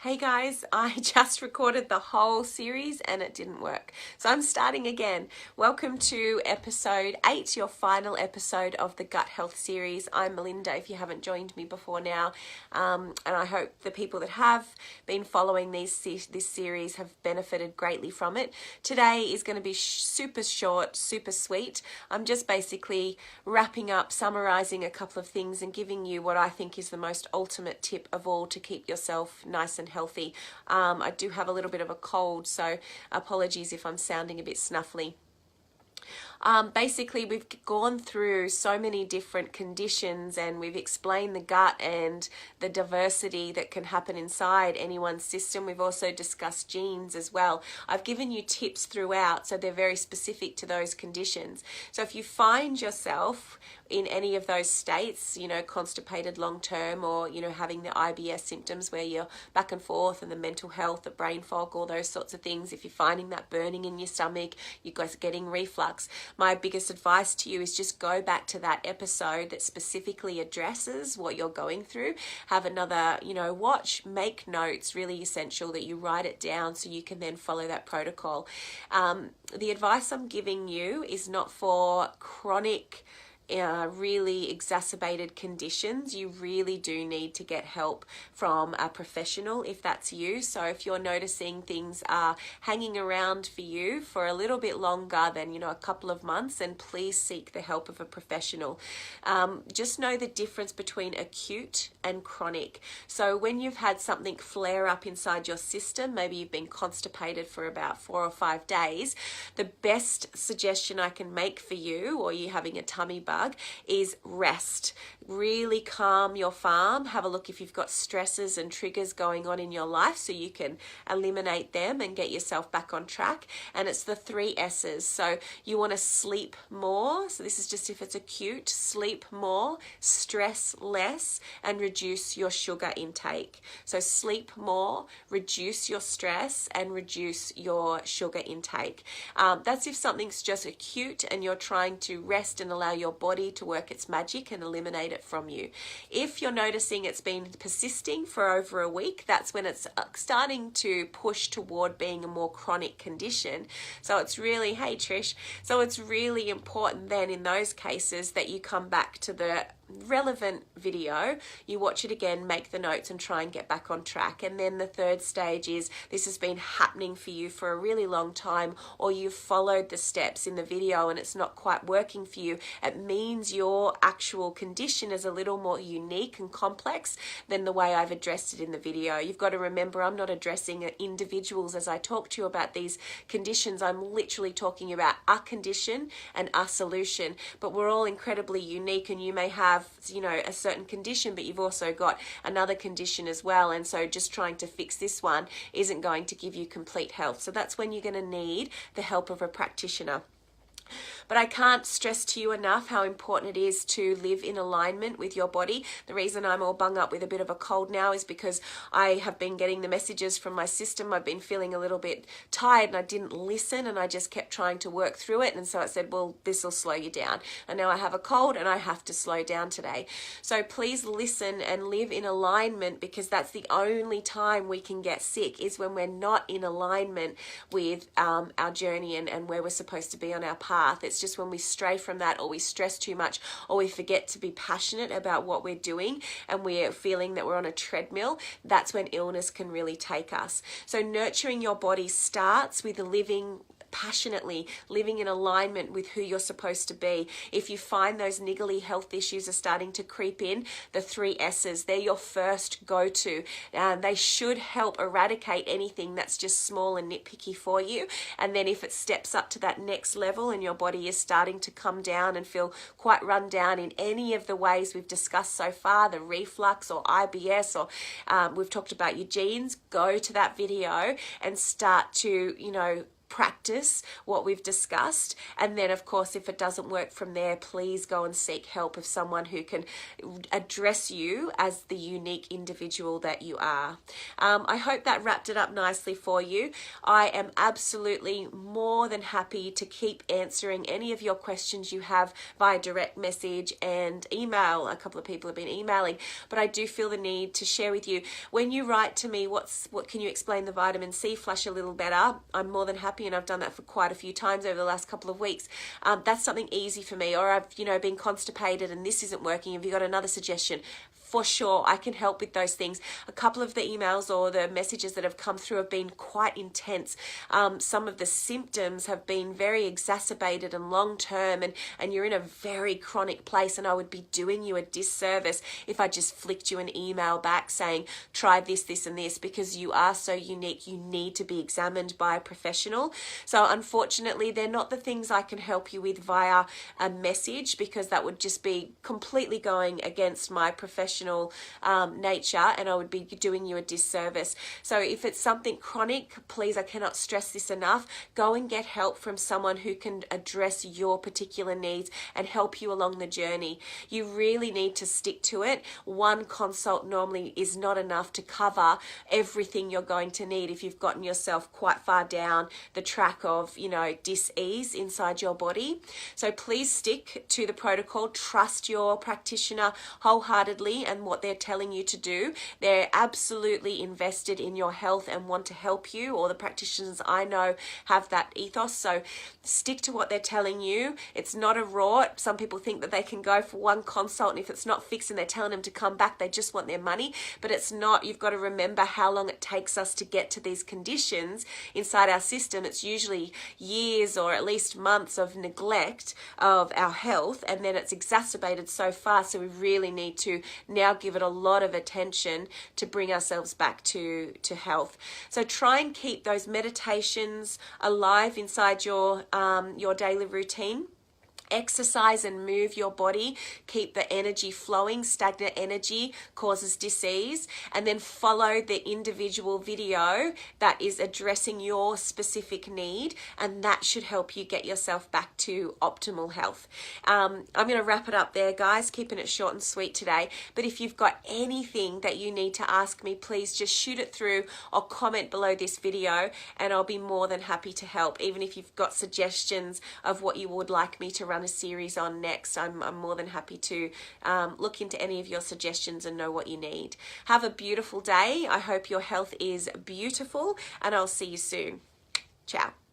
Hey guys, I just recorded the whole series and it didn't work. So I'm starting again. Welcome to episode 8, your final episode of the Gut Health series. I'm Melinda, if you haven't joined me before now. And I hope the people that have been following this series have benefited greatly from it. Today is going to be super short, super sweet. I'm just basically wrapping up, summarizing a couple of things and giving you what I think is the most ultimate tip of all to keep yourself nice and healthy. I do have a little bit of a cold, so apologies if I'm sounding a bit snuffly. Basically, we've gone through so many different conditions and we've explained the gut and the diversity that can happen inside anyone's system. We've also discussed genes as well. I've given you tips throughout, so they're very specific to those conditions. So if you find yourself in any of those states, constipated long term, or, having the IBS symptoms where you're back and forth, and the mental health, the brain fog, all those sorts of things, if you're finding that burning in your stomach, you guys are getting reflux, my biggest advice to you is just go back to that episode that specifically addresses what you're going through. Have another, watch, make notes, really essential that you write it down so you can then follow that protocol. The advice I'm giving you is not for chronic really exacerbated conditions. You really do need to get help from a professional if that's you. So if you're noticing things are hanging around for you for a little bit longer than a couple of months, then please seek the help of a professional. Just know the difference between acute and chronic. So when you've had something flare up inside your system, maybe you've been constipated for about 4 or 5 days, the best suggestion I can make for you, or you having a tummy bug, is rest. Really calm your farm. Have a look if you've got stresses and triggers going on in your life so you can eliminate them and get yourself back on track. And it's the 3 S's. So you want to sleep more. So this is just if it's acute. Sleep more, stress less, and reduce your sugar intake. So sleep more, reduce your stress, and reduce your sugar intake. That's if something's just acute and you're trying to rest and allow your body to work its magic and eliminate it from you. If you're noticing it's been persisting for over a week, that's when it's starting to push toward being a more chronic condition. So it's really, hey Trish, so it's really important then in those cases that you come back to the relevant video, you watch it again, make the notes, and try and get back on track. And then the third stage is this has been happening for you for a really long time, or you've followed the steps in the video and it's not quite working for you. It means your actual condition is a little more unique and complex than the way I've addressed it in the video. You've got to remember, I'm not addressing individuals as I talk to you about these conditions. I'm literally talking about a condition and a solution, but we're all incredibly unique, and you may have a certain condition, but you've also got another condition as well, and so just trying to fix this one isn't going to give you complete health. So that's when you're going to need the help of a practitioner. But I can't stress to you enough how important it is to live in alignment with your body. The reason I'm all bung up with a bit of a cold now is because I have been getting the messages from my system. I've been feeling a little bit tired and I didn't listen, and I just kept trying to work through it. And so I said, well, this will slow you down. And now I have a cold and I have to slow down today. So please listen and live in alignment, because that's the only time we can get sick, is when we're not in alignment with our journey and where we're supposed to be on our path. It's just when we stray from that, or we stress too much, or we forget to be passionate about what we're doing and we're feeling that we're on a treadmill, that's when illness can really take us. So nurturing your body starts with living passionately, living in alignment with who you're supposed to be. If you find those niggly health issues are starting to creep in, the 3 S's, they're your first go-to. They should help eradicate anything that's just small and nitpicky for you. And then if it steps up to that next level and your body is starting to come down and feel quite run down in any of the ways we've discussed so far, the reflux or IBS, or we've talked about your genes, go to that video and start to, practice what we've discussed, and then of course if it doesn't work from there, please go and seek help of someone who can address you as the unique individual that you are. I hope that wrapped it up nicely for you. I am absolutely more than happy to keep answering any of your questions you have via direct message and email. A couple of people have been emailing, but I do feel the need to share with you. When you write to me, what can you explain the vitamin C flush a little better? I'm more than happy, and I've done that for quite a few times over the last couple of weeks. That's something easy for me. Or I've been constipated and this isn't working. Have you got another suggestion? For sure, I can help with those things. A couple of the emails or the messages that have come through have been quite intense. Some of the symptoms have been very exacerbated and long-term, and you're in a very chronic place, and I would be doing you a disservice if I just flicked you an email back saying, try this, this, and this, because you are so unique. You need to be examined by a professional. So unfortunately, they're not the things I can help you with via a message, because that would just be completely going against my professional nature, and I would be doing you a disservice. So if it's something chronic, please, I cannot stress this enough, go and get help from someone who can address your particular needs and help you along the journey. You really need to stick to it. One consult normally is not enough to cover everything you're going to need if you've gotten yourself quite far down the track of, dis-ease inside your body. So please stick to the protocol, trust your practitioner wholeheartedly and what they're telling you to do. They're absolutely invested in your health and want to help you. All the practitioners I know have that ethos. So stick to what they're telling you. It's not a rort. Some people think that they can go for one consult, and if it's not fixed and they're telling them to come back, they just want their money. But it's not. You've got to remember how long it takes us to get to these conditions inside our system. It's usually years or at least months of neglect of our health, and then it's exacerbated so fast. So we really need to now give it a lot of attention to bring ourselves back to health. So try and keep those meditations alive inside your daily routine. Exercise and move your body. Keep the energy flowing. Stagnant energy causes disease. And then follow the individual video that is addressing your specific need, and that should help you get yourself back to optimal health. I'm going to wrap it up there, guys, keeping it short and sweet today. But if you've got anything that you need to ask me, please just shoot it through or comment below this video, and I'll be more than happy to help. Even if you've got suggestions of what you would like me to run a series on next, I'm more than happy to look into any of your suggestions and know what you need. Have a beautiful day. I hope your health is beautiful, and I'll see you soon. Ciao.